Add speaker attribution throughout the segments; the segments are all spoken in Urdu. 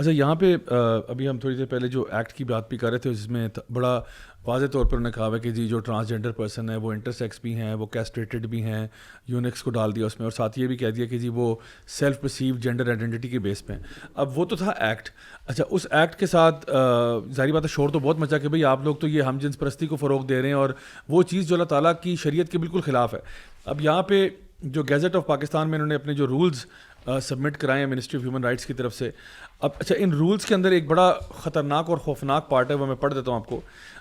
Speaker 1: اچھا یہاں پہ ابھی ہم تھوڑی دیر پہلے جو ایکٹ کی بات بھی کر رہے تھے جس میں بڑا واضح طور پر انہوں نے کہا ہے کہ جی جو ٹرانسجینڈر پرسن ہے وہ انٹرسیکس بھی ہیں, وہ کیسٹریٹڈ بھی ہیں, یونکس کو ڈال دیا اس میں, اور ساتھ یہ بھی کہہ دیا کہ جی وہ سیلف پرسیو جینڈر آئیڈینٹی کے بیس پہ ہیں. اب وہ تو تھا ایکٹ. اچھا اس ایکٹ کے ساتھ ظاہری بات ہے شور تو بہت مچا کہ بھئی آپ لوگ تو یہ ہم جنس پرستی کو فروغ دے رہے ہیں اور وہ چیز جو اللہ تعالیٰ کی شریعت کے بالکل خلاف ہے. اب یہاں پہ جو گیزٹ آف پاکستان میں انہوں نے اپنے جو رولز سبمٹ کرائے ہیں منسٹری آف ہیومن رائٹس کی طرف سے. اب اچھا ان رولز کے اندر ایک بڑا خطرناک اور خوفناک پارٹ ہے, وہ میں پڑھ دیتا ہوں آپ کو.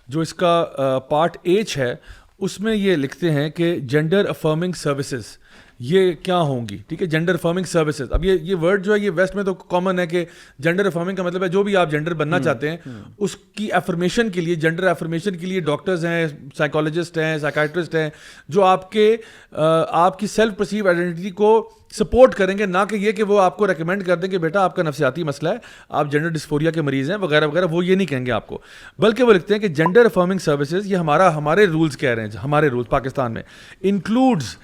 Speaker 1: جو اس کا پارٹ ایچ ہے اس میں یہ لکھتے ہیں کہ جینڈر افرمنگ سروسز یہ کیا ہوں گی, ٹھیک ہے, جینڈر افرمنگ سروسز. اب یہ ورڈ جو ہے یہ ویسٹ میں تو کامن ہے کہ جینڈر افرمنگ کا مطلب ہے جو بھی آپ جینڈر بننا چاہتے ہیں اس کی افرمیشن کے لیے, جینڈر افرمیشن کے لیے ڈاکٹرز ہیں, سائیکالوجسٹ ہیں, سائیکائٹرسٹ ہیں جو آپ کی سیلف پرسیو آئیڈینٹی کو سپورٹ کریں گے, نہ کہ یہ کہ وہ آپ کو ریکمینڈ کر دیں کہ بیٹا آپ کا نفسیاتی مسئلہ ہے, آپ جینڈر ڈسفوریا کے مریض ہیں وغیرہ وغیرہ. وہ یہ نہیں کہیں گے آپ کو, بلکہ وہ لکھتے ہیں کہ جینڈر افرمنگ سروسز یہ ہمارے رولز کہہ رہے ہیں, ہمارے رولز پاکستان میں انکلوڈز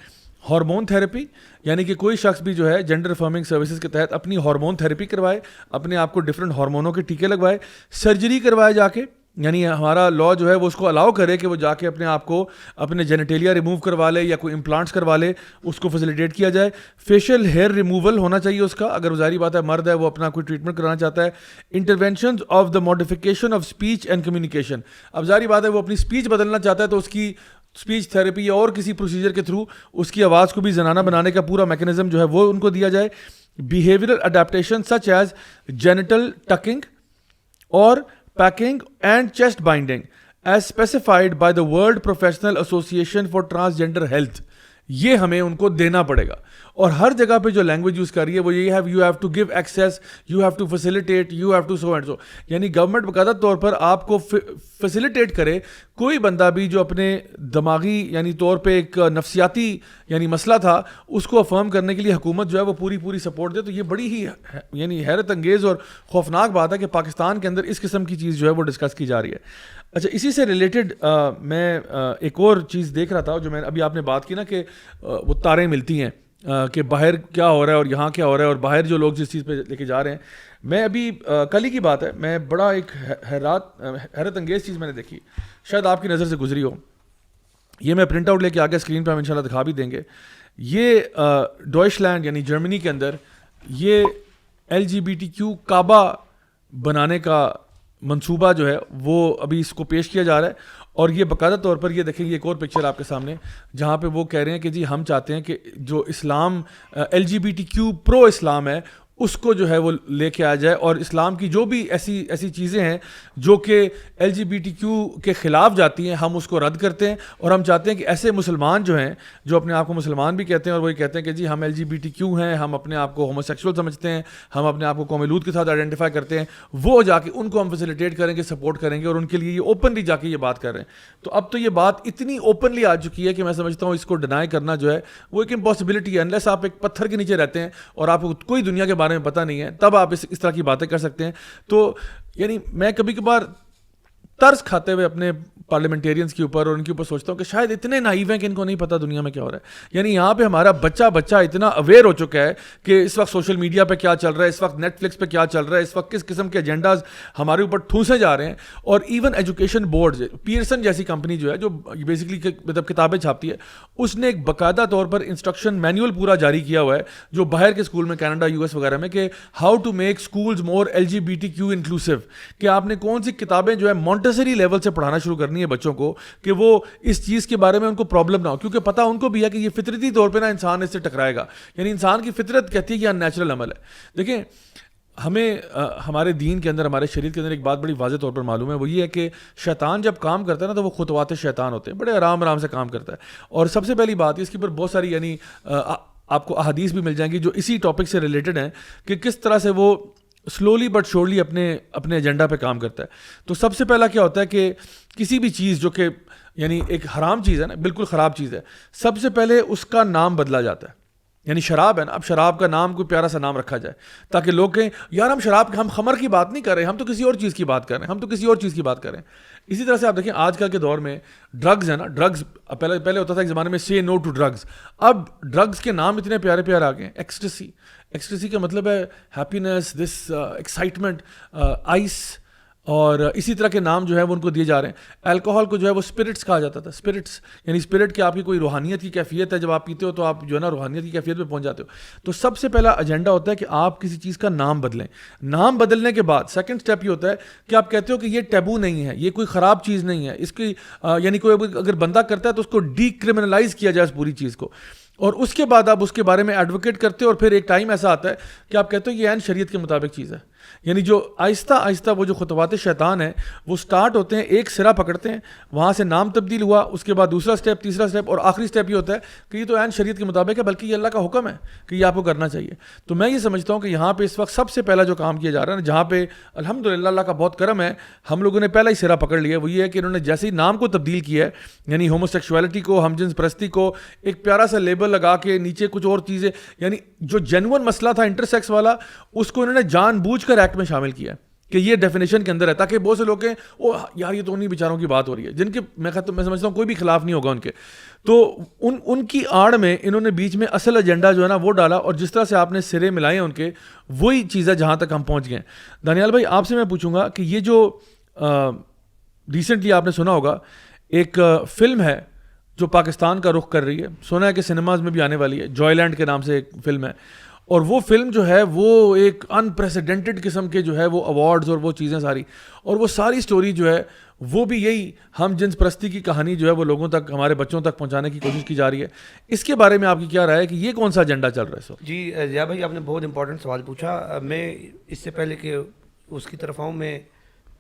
Speaker 1: ہارمون تھیراپی, یعنی کہ کوئی شخص بھی جو ہے جینڈر افرمنگ سروسز کے تحت اپنی ہارمون تھیراپی کروائے, اپنے آپ کو ڈفرینٹ ہارمونوں کے ٹیکے لگوائے, سرجری کروائے جا کے, یعنی ہمارا لا جو ہے وہ اس کو الاؤ کرے کہ وہ جا کے اپنے آپ کو اپنے جینیٹیلیا ریموو کروا لے یا کوئی امپلانٹس کروا لے, اس کو فیسیلیٹیٹ کیا جائے. فیشیل ہیئر ریموول ہونا چاہیے اس کا, اگر ظاہری بات ہے مرد ہے وہ اپنا کوئی ٹریٹمنٹ کرانا چاہتا ہے. Interventions of the modification of speech and communication, اب ظاہری بات ہے وہ اپنی اسپیچ بدلنا چاہتا ہے تو اس کی اسپیچ تھیراپی یا اور کسی پروسیجر کے تھرو اس کی آواز کو بھی زنانہ بنانے کا پورا میکینزم جو ہے وہ ان کو دیا جائے. Behavioural adaptation such as genital tucking اور packing and chest binding as specified by the world professional association for transgender health, یہ ہمیں ان کو دینا پڑے گا. اور ہر جگہ پہ جو لینگویج یوز کر رہی ہے وہ یہی ہے, you have to give access, you have to facilitate, you have to so and so. یعنی گورنمنٹ باقاعدہ طور پر آپ کو فیسیلیٹیٹ کرے. کوئی بندہ بھی جو اپنے دماغی یعنی طور پہ ایک نفسیاتی یعنی مسئلہ تھا اس کو افرم کرنے کے لیے حکومت جو ہے وہ پوری سپورٹ دے. تو یہ بڑی ہی یعنی حیرت انگیز اور خوفناک بات ہے کہ پاکستان کے اندر اس قسم کی چیز جو ہے وہ ڈسکس کی جا رہی ہے. اچھا اسی سے ریلیٹڈ میں ایک اور چیز دیکھ رہا تھا جو میں ابھی آپ نے بات کی نا کہ وہ تاریں ملتی ہیں کہ باہر کیا ہو رہا ہے اور یہاں کیا ہو رہا ہے اور باہر جو لوگ جس چیز پہ لے کے جا رہے ہیں. میں ابھی کل ہی کی بات ہے, میں بڑا ایک حیرت انگیز چیز میں نے دیکھی, شاید آپ کی نظر سے گزری ہو. یہ میں پرنٹ آؤٹ لے کے آگے اسکرین پہ ہم انشاءاللہ دکھا بھی دیں گے. یہ ڈوائچلینڈ یعنی جرمنی کے اندر یہ LGBTQ کعبہ بنانے کا منصوبہ جو ہے وہ ابھی اس کو پیش کیا جا رہا ہے. اور یہ باقاعدہ طور پر یہ دیکھیں گے ایک اور پکچر آپ کے سامنے جہاں پہ وہ کہہ رہے ہیں کہ جی ہم چاہتے ہیں کہ جو اسلام LGBTQ پرو اسلام ہے اس کو جو ہے وہ لے کے آ جائے, اور اسلام کی جو بھی ایسی چیزیں ہیں جو کہ LGBTQ کے خلاف جاتی ہیں ہم اس کو رد کرتے ہیں. اور ہم چاہتے ہیں کہ ایسے مسلمان جو ہیں جو اپنے آپ کو مسلمان بھی کہتے ہیں اور وہی کہتے ہیں کہ جی ہم LGBTQ ہیں, ہم اپنے آپ کو ہومو سیکسول سمجھتے ہیں, ہم اپنے آپ کو قوم لوط کے ساتھ آئیڈینٹیفائی کرتے ہیں, وہ جا کے ان کو ہم فیسیلیٹیٹ کریں گے, سپورٹ کریں گے اور ان کے لیے یہ اوپنلی جا کے یہ بات کر رہے ہیں. تو اب تو یہ بات اتنی اوپنلی آ چکی ہے کہ میں سمجھتا ہوں اس کو ڈینائی کرنا جو ہے وہ ایک امپاسبلٹی ہے. انلیس آپ ایک پتھر کے نیچے رہتے ہیں اور آپ کو کوئی دنیا کے بارے میں پتہ نہیں ہے تب آپ اس طرح کی باتیں کر سکتے ہیں. تو یعنی میں کبھی کبھار ترس کھاتے ہوئے اپنے پارلیمنٹیرینس کے اوپر اور ان کے اوپر سوچتا ہوں کہ شاید اتنے نائیو ہیں کہ ان کو نہیں پتا دنیا میں کیا ہو رہا ہے. یعنی یہاں پہ ہمارا بچہ اتنا اویئر ہو چکا ہے کہ اس وقت سوشل میڈیا پہ کیا چل رہا ہے, اس وقت نیٹ فلکس پہ کیا چل رہا ہے, اس وقت کس قسم کے ایجنڈاز ہمارے اوپر ٹھونسے جا رہے ہیں. اور ایون ایجوکیشن بورڈ پیئرسن جیسی کمپنی جو ہے جو بیسکلی مطلب کتابیں چھاپتی ہے, اس نے ایک باقاعدہ طور پر انسٹرکشن مینول پورا جاری کیا ہوا ہے جو باہر کے اسکول میں کینیڈا US وغیرہ میں کہ how to make schools more LGBTQ inclusive, کہ آپ نے کون سی کتابیں جو ہے مونٹیسری لیول سے پڑھانا شروع کرنی ہے بچوں کو کہ وہ اس چیز کے بارے میں ان کو پرابلم نہ ہو, کیونکہ پتہ ان کو بھی ہے کہ یہ فطرتی طور پہ نا انسان اس سے ٹکرائے گا. یعنی انسان کی فطرت کہتی ہے کہ یہ ان نیچرل عمل ہے. دیکھیں ہمیں ہمارے دین کے اندر ہمارے شریعت کے اندر ایک بات بڑی واضح طور پر معلوم ہے, وہ یہ ہے کہ شیطان جب کام کرتا ہے نا تو وہ خطوات شیطان ہوتے ہیں, بڑے آرام سے کام کرتا ہے. اور سب سے پہلی بات اس کے اوپر بہت ساری یعنی آپ کو احادیث بھی مل جائیں گی جو اسی ٹاپک سے ریلیٹڈ ہیں کہ کس طرح سے وہ سلولی بٹ شورلی اپنے ایجنڈا پہ کام کرتا ہے. تو سب سے پہلا کیا ہوتا ہے کہ کسی بھی چیز جو کہ یعنی ایک حرام چیز ہے نا, بالکل خراب چیز ہے, سب سے پہلے اس کا نام بدلا جاتا ہے. یعنی شراب ہے نا, اب شراب کا نام کوئی پیارا سا نام رکھا جائے تاکہ لوگ کہیں یار ہم خمر کی بات نہیں کر رہے, ہم تو کسی اور چیز کی بات کر رہے ہیں, اسی طرح سے آپ دیکھیں آج کل کے دور میں ڈرگز ہے نا, ڈرگز پہلے ہوتا تھا ایک زمانے میں say no to drugs, اب ڈرگز کے نام اتنے پیارے پیارے آ گئے ہیں. ایکسٹیسی کا مطلب ہے ہیپینس, دس ایکسائٹمنٹ, آئس, اور اسی طرح کے نام جو ہے وہ ان کو دیے جا رہے ہیں. الکوہول کو جو ہے وہ اسپرٹس کہا جاتا تھا, اسپرٹس یعنی اسپرٹ کہ آپ کی کوئی روحانیت کی کیفیت ہے, جب آپ پیتے ہو تو آپ جو ہے نا روحانیت کی کیفیت پہ پہنچ جاتے ہو. تو سب سے پہلا ایجنڈا ہوتا ہے کہ آپ کسی چیز کا نام بدلیں. نام بدلنے کے بعد سیکنڈ اسٹیپ یہ ہوتا ہے کہ آپ کہتے ہو کہ یہ ٹیبو نہیں ہے, یہ کوئی خراب چیز نہیں ہے, اس کی یعنی کوئی اگر بندہ کرتا ہے تو اس کو ڈی کرمنلائز کیا جائے اس پوری چیز کو, اور اس کے بعد آپ اس کے بارے میں ایڈوکیٹ کرتے ہو, اور پھر ایک ٹائم ایسا آتا ہے کہ آپ کہتے ہو یہ عین شریعت کے مطابق چیز ہے. یعنی جو آہستہ آہستہ وہ جو خطوات شیطان ہیں وہ سٹارٹ ہوتے ہیں, ایک سرا پکڑتے ہیں, وہاں سے نام تبدیل ہوا, اس کے بعد دوسرا سٹیپ, تیسرا سٹیپ, اور آخری سٹیپ یہ ہوتا ہے کہ یہ تو عین شریعت کے مطابق ہے, بلکہ یہ اللہ کا حکم ہے کہ یہ آپ کو کرنا چاہیے. تو میں یہ سمجھتا ہوں کہ یہاں پہ اس وقت سب سے پہلا جو کام کیا جا رہا ہے نا, جہاں پہ الحمدللہ اللہ کا بہت کرم ہے, ہم لوگوں نے پہلا ہی سرا پکڑ لیا, وہ یہ ہے کہ انہوں نے جیسے ہی نام کو تبدیل کیا ہے, یعنی ہومو سیکشوالٹی کو, ہم جنس پرستی کو ایک پیارا سا لیبل لگا کے نیچے کچھ اور چیزیں, یعنی جو جینون مسئلہ تھا انٹرسیکس والا, اس کو انہوں نے جان بوجھ کر ایکٹ میں شامل کیا ہے کہ یہ ڈیفینیشن کے اندر ہے, تاکہ بہت سے لوگ کہیں او یار یہ تو انہیں بیچاروں کی بات ہو رہی ہے, جن کے میں سمجھتا ہوں کوئی بھی خلاف نہیں ہوگا ان کے. تو ان کی آڑ میں انہوں نے بیچ میں اصل ایجنڈا جو ہے نا وہ ڈالا, اور جس طرح سے آپ نے سرے ملائے ان کے, وہی چیز ہے جہاں تک ہم پہنچ گئے. دانیال بھائی آپ سے میں پوچھوں گا کہ یہ جو ریسنٹلی آپ نے سنا ہوگا ایک فلم ہے جو پاکستان کا رخ کر رہی ہے, سنا ہے کہ سنیماز میں بھی آنے والی ہے, جوائے لینڈ کے نام سے ایک فلم ہے, اور وہ فلم جو ہے وہ ایک انپریسیڈنٹڈ قسم کے جو ہے وہ ایوارڈز اور وہ چیزیں ساری, اور وہ ساری سٹوری جو ہے وہ بھی یہی ہم جنس پرستی کی کہانی جو ہے وہ لوگوں تک, ہمارے بچوں تک پہنچانے کی کوشش کی جا رہی ہے. اس کے بارے میں آپ کی کیا رائے ہے کہ یہ کون سا ایجنڈا چل رہا ہے؟ سو
Speaker 2: جی ضیاء بھائی آپ نے بہت امپورٹنٹ سوال پوچھا. میں اس سے پہلے کہ اس کی طرف آؤں, میں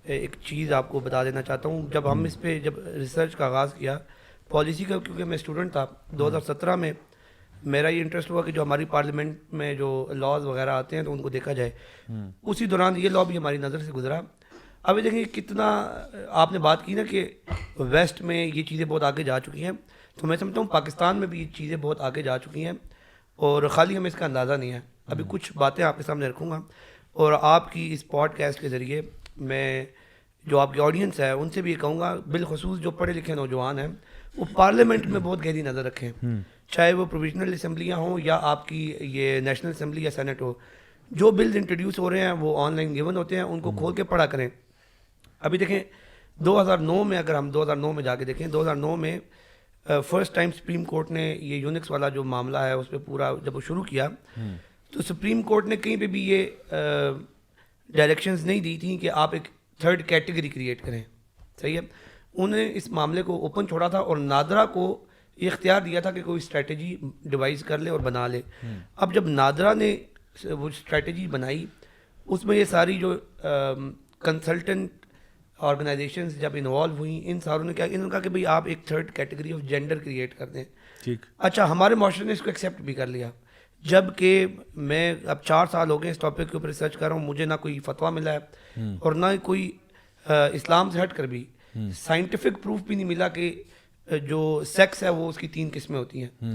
Speaker 2: ایک چیز آپ کو بتا دینا چاہتا ہوں. جب ہم اس پہ جب ریسرچ کا آغاز کیا پالیسی کا, کیونکہ میں اسٹوڈنٹ تھا 2017 میں, میرا یہ انٹرسٹ ہوا کہ جو ہماری پارلیمنٹ میں جو لاز وغیرہ آتے ہیں تو ان کو دیکھا جائے. اسی دوران یہ لا بھی ہماری نظر سے گزرا. ابھی دیکھیں کتنا آپ نے بات کی نا کہ ویسٹ میں یہ چیزیں بہت آگے جا چکی ہیں, تو میں سمجھتا ہوں پاکستان میں بھی یہ چیزیں بہت آگے جا چکی ہیں, اور خالی ہمیں اس کا اندازہ نہیں ہے. ابھی کچھ باتیں آپ کے سامنے رکھوں گا, اور آپ کی اس پوڈ کاسٹ کے ذریعے میں جو آپ کی آڈینس ہے ان سے بھی یہ کہوں گا, بالخصوص جو پڑھے لکھے نوجوان ہیں وہ پارلیمنٹ میں بہت گہری نظر رکھیں, چاہے وہ پروویژنل اسمبلیاں ہوں یا آپ کی یہ نیشنل اسمبلی یا سینٹ ہو. جو بلز انٹروڈیوس ہو رہے ہیں وہ آن لائن گیون ہوتے ہیں, ان کو کھول کے پڑھا کریں. ابھی دیکھیں 2009 میں, اگر ہم 2009 میں جا کے دیکھیں, 2009 میں فرسٹ ٹائم سپریم کورٹ نے یہ یونکس والا جو معاملہ ہے اس پہ پورا جب وہ شروع کیا, تو سپریم کورٹ نے کہیں پہ بھی یہ ڈائریکشنز نہیں دی تھیں کہ آپ ایک تھرڈ کیٹیگری کریٹ کریں. صحیح ہے, انہوں نے اس معاملے کو اوپن چھوڑا تھا, اور نادرا کو یہ اختیار دیا تھا کہ کوئی اسٹریٹجی ڈیوائز کر لے اور بنا لے. اب جب نادرا نے وہ اسٹریٹجی بنائی, اس میں یہ ساری جو کنسلٹنٹ آرگنائزیشنز جب انوالو ہوئیں, ان ساروں نے کیا, انہوں نے کہا کہ بھئی آپ ایک third category of gender create کر دیں.
Speaker 1: ٹھیک,
Speaker 2: اچھا ہمارے معاشرے نے اس کو ایکسیپٹ بھی کر لیا, جب کہ میں اب 4 سال ہو گئے اس ٹاپک کے اوپر ریسرچ کر رہا ہوں, مجھے نہ کوئی فتویٰ ملا ہے اور نہ کوئی اسلام سے ہٹ کر بھی سائنٹیفک پروف بھی نہیں ملا کہ جو سیکس ہے وہ اس کی 3 قسمیں ہوتی ہیں.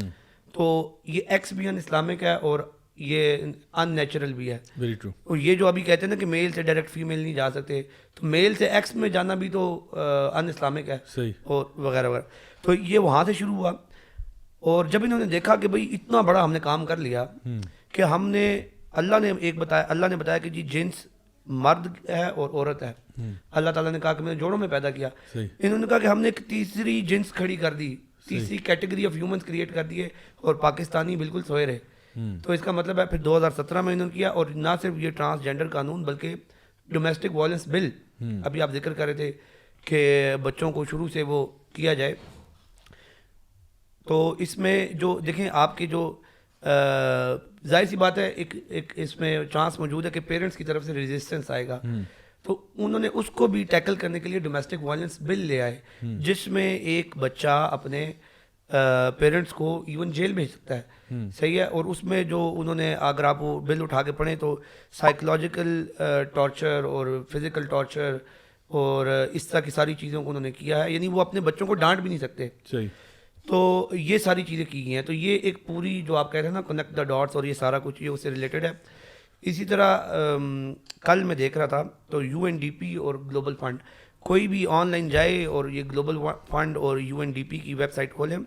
Speaker 2: تو یہ ایکس بھی ان اسلامک ہے اور یہ ان نیچرل بھی ہے.
Speaker 1: Very true.
Speaker 2: اور یہ جو ابھی کہتے ہیں نا کہ میل سے ڈائریکٹ فیمیل نہیں جا سکتے, تو میل سے ایکس میں جانا بھی تو ان اسلامک ہے.
Speaker 1: صحیح.
Speaker 2: اور وغیرہ وغیرہ. تو یہ وہاں سے شروع ہوا, اور جب انہوں نے دیکھا کہ بھئی اتنا بڑا ہم نے کام کر لیا کہ ہم نے اللہ نے بتایا کہ جی جنس مرد ہے اور عورت ہے. اللہ تعالیٰ نے کہا کہ میں نے جوڑوں میں پیدا کیا. انہوں نے کہا کہ ہم نے ایک تیسری جنس کھڑی کر دی, تیسری کیٹیگری آف ہیومنس کریٹ کر دیے, اور پاکستانی بالکل سوئے رہے. تو اس کا مطلب ہے پھر 2017 میں انہوں نے کیا, اور نہ صرف یہ ٹرانسجینڈر قانون بلکہ ڈومیسٹک وائلنس بل, ابھی آپ ذکر کر رہے تھے کہ بچوں کو شروع سے وہ کیا جائے. تو اس میں جو دیکھیں آپ کے جو ظاہر سی بات ہے ایک اس میں چانس موجود ہے کہ پیرنٹس کی طرف سے ریزسٹنس آئے گا, تو انہوں نے اس کو بھی ٹیکل کرنے کے لیے ڈومیسٹک وائلنس بل لے آئے, جس میں ایک بچہ اپنے پیرنٹس کو ایون جیل بھیج سکتا ہے. صحیح ہے, اور اس میں جو انہوں نے اگر آپ وہ بل اٹھا کے پڑھیں تو سائیکولوجیکل ٹارچر اور فزیکل ٹارچر اور اس طرح کی ساری چیزوں کو انہوں نے کیا ہے, یعنی وہ اپنے بچوں کو ڈانٹ بھی نہیں سکتے.
Speaker 1: صحیح.
Speaker 2: تو یہ ساری چیزیں کی گئی ہیں. تو یہ ایک پوری جو آپ کہہ رہے ہیں نا کنیکٹ دا ڈاٹس اور یہ سارا کچھ یہ اس سے ریلیٹڈ ہے. اسی طرح کل میں دیکھ رہا تھا تو یو این ڈی پی اور گلوبل فنڈ, کوئی بھی آن لائن جائے اور یہ گلوبل فنڈ اور یو این ڈی پی کی ویب سائٹ کھولیں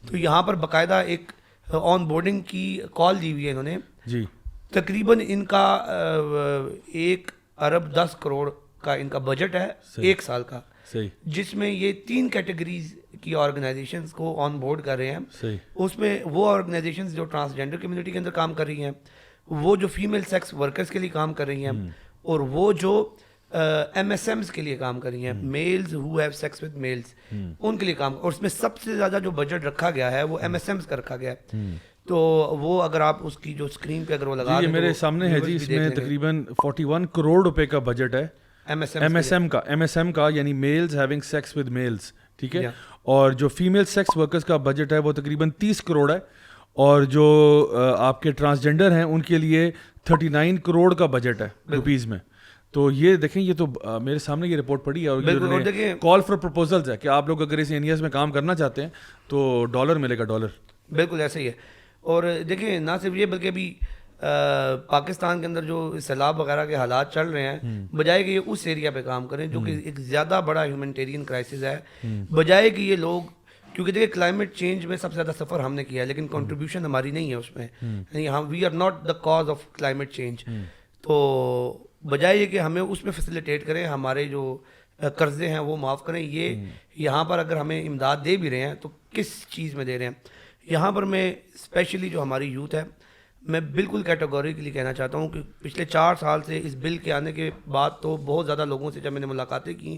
Speaker 2: تو یہاں پر باقاعدہ ایک آن بورڈنگ کی کال دی ہوئی ہے انہوں نے
Speaker 1: جی.
Speaker 2: تقریباً ان کا 1 ارب 10 کروڑ کا ان کا بجٹ ہے ایک سال کا,
Speaker 1: صحیح,
Speaker 2: جس میں یہ 3 کیٹیگریز کی آرگنائزیشنز کو آن بورڈ کر رہے ہیں.
Speaker 1: صحیح.
Speaker 2: اس میں وہ آرگنائزیشنز جو ٹرانسجینڈر کمیونٹی کے اندر کام کر رہی ہیں, وہ جو فیمیل سیکس ورکرز کے لیے کام کر رہی ہیں, اور وہ جو ایم ایس ایمز کے لیے کام کر رہی ہیں, males who have sex with males, ان کے لیے کام. اور اس میں سب سے زیادہ جو بجٹ رکھا گیا ہے وہ ایم ایس ایمز کا رکھا گیا ہے. تو وہ اگر آپ اس کی جو اسکرین پہ اگر وہ لگا
Speaker 1: یہ میرے سامنے ہے جی, اس میں تقریباً 41 کروڑ روپے کا بجٹ ہے ایم ایس ایم کا, یعنی males having sex with males, ٹھیک ہے. اور جو فیمیل سیکس ورکرز کا بجٹ ہے وہ تقریباً 30 کروڑ ہے, اور جو آپ کے ٹرانسجینڈر ہیں ان کے لیے 39 کروڑ کا بجٹ ہے روپیز میں. تو یہ دیکھیں, یہ تو میرے سامنے یہ رپورٹ پڑی ہے, اور کال فار پروپوزلز ہے کہ آپ لوگ اگر اس ایریاز میں کام کرنا چاہتے ہیں تو ڈالر ملے گا, ڈالر.
Speaker 2: بالکل ایسا ہی ہے. اور دیکھیں نہ صرف یہ بلکہ ابھی پاکستان کے اندر جو سیلاب وغیرہ کے حالات چل رہے ہیں, بجائے کہ یہ اس ایریا پہ کام کریں جو کہ ایک زیادہ بڑا ہیومنٹیرین کرائسس ہے, بجائے کہ یہ لوگ, کیونکہ دیکھیں کلائمیٹ چینج میں سب سے زیادہ سفر ہم نے کیا ہے لیکن کنٹریبیوشن ہماری نہیں ہے اس میں, یعنی ہم we are not the cause of climate change. تو بجائے یہ کہ ہمیں اس میں فیسیلیٹیٹ کریں, ہمارے جو قرضے ہیں وہ معاف کریں. یہ یہاں پر اگر ہمیں امداد دے بھی رہے ہیں تو کس چیز میں دے رہے ہیں. یہاں پر میں اسپیشلی جو ہماری یوتھ ہے, میں بالکل کیٹیگوریکلی کہنا چاہتا ہوں کہ پچھلے 4 سال سے اس بل کے آنے کے بعد تو بہت زیادہ لوگوں سے جب میں نے ملاقاتیں کی,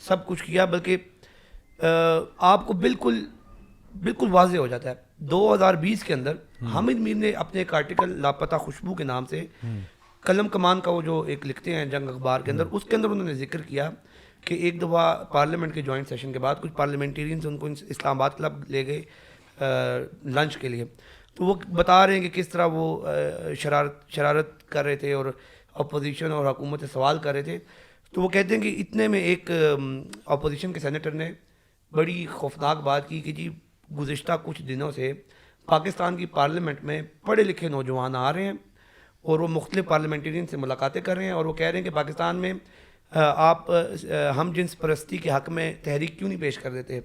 Speaker 2: سب کچھ کیا, بلکہ آپ کو بالکل واضح ہو جاتا ہے. 2020 کے اندر حامد میر نے اپنے ایک آرٹیکل لاپتہ خوشبو کے نام سے قلم کمان کا وہ جو ایک لکھتے ہیں جنگ اخبار کے اندر, اس کے اندر انہوں نے ذکر کیا کہ ایک دفعہ پارلیمنٹ کے جوائنٹ سیشن کے بعد کچھ پارلیمنٹیرینز ان کو اسلام آباد کلب لے گئے لنچ کے لیے. تو وہ بتا رہے ہیں کہ کس طرح وہ شرارت کر رہے تھے اور اپوزیشن اور حکومت سے سوال کر رہے تھے. تو وہ کہتے ہیں کہ اتنے میں ایک اپوزیشن کے سینیٹر نے بڑی خوفناک بات کی کہ جی گزشتہ کچھ دنوں سے پاکستان کی پارلیمنٹ میں پڑھے لکھے نوجوان آ رہے ہیں اور وہ مختلف پارلیمنٹرین سے ملاقاتیں کر رہے ہیں, اور وہ کہہ رہے ہیں کہ پاکستان میں آپ ہم جنس پرستی کے حق میں تحریک کیوں نہیں پیش کر دیتے.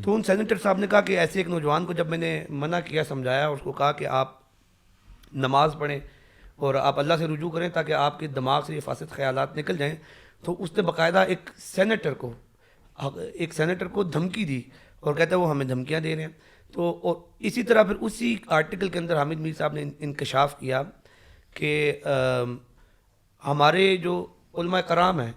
Speaker 2: تو ان سینیٹر صاحب نے کہا کہ ایسے ایک نوجوان کو جب میں نے منع کیا, سمجھایا, اور اس کو کہا کہ آپ نماز پڑھیں اور آپ اللہ سے رجوع کریں تاکہ آپ کے دماغ سے یہ فاسد خیالات نکل جائیں, تو اس نے باقاعدہ ایک سینیٹر کو دھمکی دی اور کہتا ہے وہ ہمیں دھمکیاں دے رہے ہیں. تو اور اسی طرح پھر اسی آرٹیکل کے اندر حامد میر صاحب نے انکشاف کیا کہ ہمارے جو علماء کرام ہیں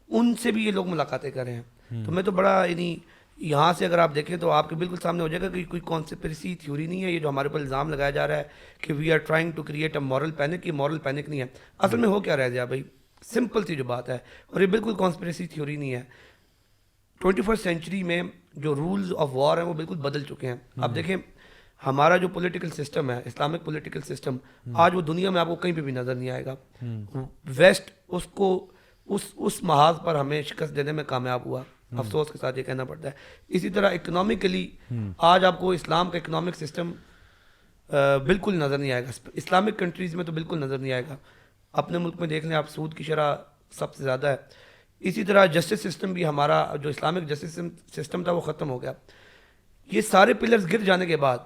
Speaker 2: ان سے بھی یہ لوگ ملاقاتیں کر رہے ہیں. تو میں تو بڑا, یعنی یہاں سے اگر آپ دیکھیں تو آپ کے بالکل سامنے ہو جائے گا کہ کوئی کانسپریسی تھیوری نہیں ہے یہ جو ہمارے اوپر الزام لگایا جا رہا ہے کہ we are trying to create a moral panic. یہ مورل پینک نہیں ہے, اصل میں ہو کیا رہ گیا بھائی, سمپل سی جو بات ہے, اور یہ بالکل کانسپریسی تھیوری نہیں ہے. 21st سینچری میں جو رولز آف وار ہیں وہ بالکل بدل چکے ہیں. اب دیکھیں ہمارا جو پولیٹیکل سسٹم ہے, اسلامک پولیٹیکل سسٹم, آج وہ دنیا میں آپ کو کہیں پہ بھی نظر نہیں آئے گا. ویسٹ اس کو اس محاذ پر ہمیں شکست دینے میں کامیاب ہوا, افسوس کے ساتھ یہ کہنا پڑتا ہے. اسی طرح اکنامکلی آج آپ کو اسلام کا اکنامک سسٹم بالکل نظر نہیں آئے گا. اسلامک کنٹریز میں تو بالکل نظر نہیں آئے گا. اپنے ملک میں دیکھ لیں آپ, سود کی شرح سب سے زیادہ ہے. اسی طرح جسٹس سسٹم بھی, ہمارا جو اسلامک جسٹس سسٹم تھا وہ ختم ہو گیا. یہ سارے پلرز گر جانے کے بعد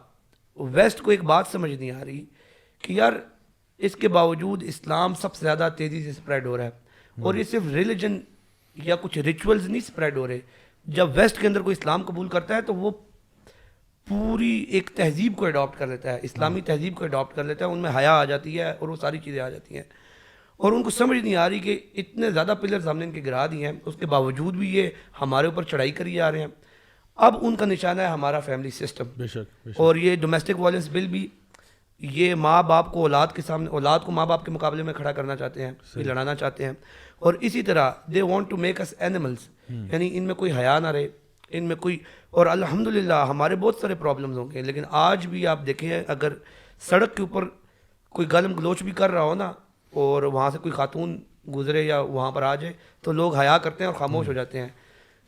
Speaker 2: ویسٹ کو ایک بات سمجھ نہیں آ رہی کہ یار اس کے باوجود اسلام سب سے زیادہ تیزی سے اسپریڈ ہو رہا ہے, اور یہ صرف ریلیجن یا کچھ ریچولز نہیں اسپریڈ ہو رہے. جب ویسٹ کے اندر کوئی اسلام قبول کرتا ہے تو وہ پوری ایک تہذیب کو اڈاپٹ کر لیتا ہے, اسلامی تہذیب کو اڈاپٹ کر لیتا ہے, ان میں حیا آ جاتی ہے اور وہ ساری چیزیں آ جاتی ہیں. اور ان کو سمجھ نہیں آ رہی کہ اتنے زیادہ پلرز ہم نے ان کے گرا دیے ہیں, اس کے باوجود بھی یہ ہمارے اوپر چڑھائی کری جا رہے ہیں. اب ان کا نشانہ ہے ہمارا فیملی سسٹم. اور یہ ڈومیسٹک وائلنس بل بھی, یہ ماں باپ کو اولاد کے سامنے, اولاد کو ماں باپ کے مقابلے میں کھڑا کرنا چاہتے ہیں, یہ لڑانا چاہتے ہیں. اور اسی طرح they want to make us animals, یعنی ان میں کوئی حیا نہ رہے, ان میں کوئی. اور الحمدللہ ہمارے بہت سارے پرابلمز ہوں گے, لیکن آج بھی آپ دیکھیں اگر سڑک کے اوپر کوئی گالم گلوچ بھی کر رہا ہو نا, اور وہاں سے کوئی خاتون گزرے یا وہاں پر آ جائے, تو لوگ حیا کرتے ہیں اور خاموش ہو جاتے ہیں.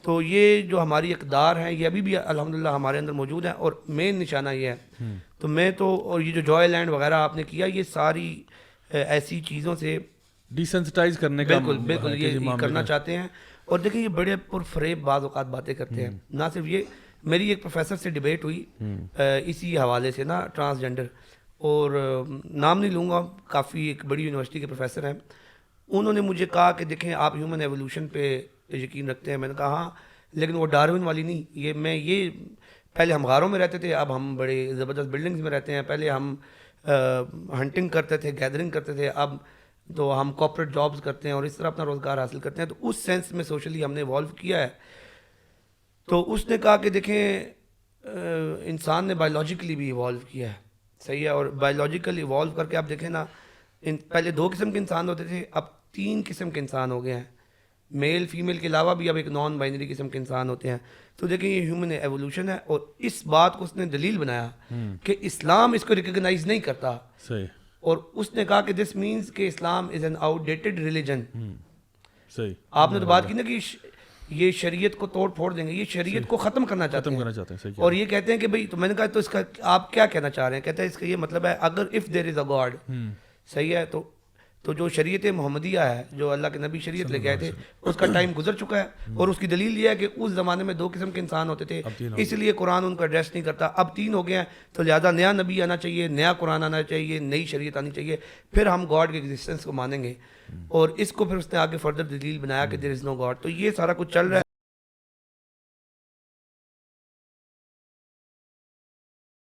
Speaker 2: تو یہ جو ہماری اقدار ہیں یہ ابھی بھی الحمدللہ ہمارے اندر موجود ہیں، اور مین نشانہ یہ ہے. تو میں تو اور یہ جو جوائے لینڈ وغیرہ آپ نے کیا، یہ ساری ایسی چیزوں سے
Speaker 1: ڈیسنسٹائز کرنے کا
Speaker 2: بالکل بالکل یہ کرنا چاہتے ہیں. اور دیکھیں یہ بڑے پرفریب بعض اوقات باتیں کرتے ہیں. نہ صرف یہ، میری ایک پروفیسر سے ڈبیٹ ہوئی اسی حوالے سے نا، ٹرانسجنڈر، اور نام نہیں لوں گا، کافی ایک بڑی یونیورسٹی کے پروفیسر ہیں. انہوں نے مجھے کہا کہ دیکھیں آپ ہیومن ایولیوشن پہ یقین رکھتے ہیں. میں نے کہا ہاں، لیکن وہ ڈارون والی نہیں. یہ پہلے ہم غاروں میں رہتے تھے، اب ہم بڑے زبردست بلڈنگز میں رہتے ہیں. پہلے ہم ہنٹنگ کرتے تھے، گیدرنگ کرتے تھے، اب تو ہم کارپوریٹ جابز کرتے ہیں اور اس طرح اپنا روزگار حاصل کرتے ہیں. تو اس سینس میں سوشلی ہم نے ایوالو کیا ہے. تو اس نے کہا کہ دیکھیں انسان نے بایولوجیکلی بھی ایوالو کیا ہے، صحیح ہے. اور بایولوجیکل ایوالو کر کے آپ دیکھیں نا، پہلے 2 قسم کے انسان ہوتے تھے، اب 3 قسم کے انسان ہو گئے ہیں. میل فیمیل کے علاوہ بھی اب ایک نان بائنری قسم کے انسان ہوتے ہیں. تو دیکھیں یہ ہیومن ایولیوشن ہے. اور اس بات کو اس نے دلیل بنایا کہ اسلام اس کو ریکگنائز نہیں کرتا.
Speaker 1: صحیح.
Speaker 2: اور اس نے کہا کہ دس مینس کہ Islam is an outdated religion.
Speaker 1: صحیح.
Speaker 2: آپ نے تو بات کی نا کہ یہ شریعت کو توڑ پھوڑ دیں گے، یہ شریعت کو ختم کرنا چاہتے ہیں. اور یہ کہتے ہیں کہ بھئی، تو میں نے کہا تو اس کا آپ کیا کہنا چاہ رہے ہیں؟ کہتے ہیں اس کا یہ مطلب ہے اگر if there is a God, صحیح ہے، تو جو شریعت محمدیہ ہے، جو اللہ کے نبی شریعت لے کے آئے تھے، اس کا ٹائم گزر چکا ہے. اور اس کی دلیل یہ ہے کہ اس زمانے میں 2 قسم کے انسان ہوتے تھے، اس لیے قرآن ان کو ایڈریس نہیں کرتا. اب 3 ہو گئے ہیں، تو لہٰذا نیا نبی آنا چاہیے، نیا قرآن آنا چاہیے، نئی شریعت آنی چاہیے، پھر ہم گاڈ کے ایگزسٹنس کو مانیں گے. اور اس کو پھر اس نے آگے فردر دلیل بنایا کہ دیر از نو گاڈ. تو یہ سارا کچھ چل رہا ہے.